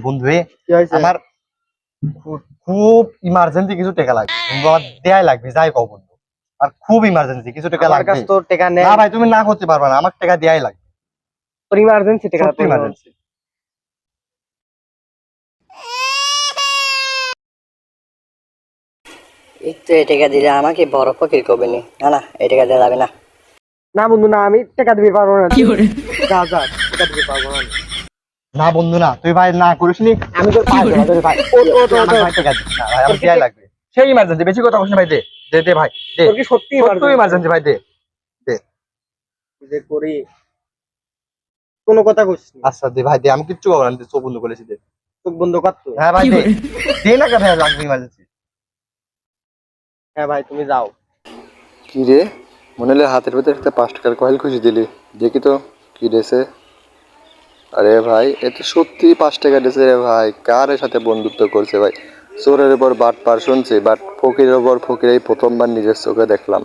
বন্ধু আমার খুব ইমার্জেন্সি কিছু টাকা লাগবে, আমার দেয়াই লাগবে, যাই কও বন্ধু। আর খুব ইমার্জেন্সি কিছু টাকা লাগবে। কাছে তো টাকা নেই। না ভাই তুমি না করতে পারবে না, আমার টাকা দেয়াই লাগবে। তোর ইমার্জেন্সি টাকা তো ইমার্জেন্সি। একটু এই টাকা দিলে আমাকে বড় ফকির করবে নি। না না, এই টাকা দেওয়া যাবে না। না বন্ধু না, আমি টাকা দিতে পারবো না। যা যা, টাকা দিতে পারবো না। না বন্ধু না, তুই ভাই না করিস নি, আমি তোর পায়ে ধরা ধরে ভাই আমার ভাই টাকা দিস না ভাই, আমার দেয়াই লাগবে। সেই ইমার্জেন্সি, বেশি কথা বলিস না ভাই, দে দে দে ভাই দে। তোর কি সত্যি ইমার্জেন্সি ভাই, দে দে। যে করি কোনো কথা কইছিস না। আচ্ছা দে ভাই দে, আমি কিচ্ছু বলবো না, চোখ বন্ধ করেছি, দে। চোখ বন্ধ কর তুই। হ্যাঁ ভাই দে, দে না কে ভাই, লাগবে ইমার্জেন্সি। হ্যাঁ ভাই তুমি যাও। কি রে, মনে হলে হাতের ভেতরে একটা 5 টাকার কয়েল খুশি দিলি, দেখি তো কি দিয়েছে। আরে ভাই এ তো সত্যি 5 টাকা দিয়েছে রে ভাই, কার সাথে বন্ধুত্ব করছে ভাই। চোরের উপর বাট পার শুনছি, বাট ফকিরের উপর ফকির এই প্রথমবার নিজের চোখে দেখলাম।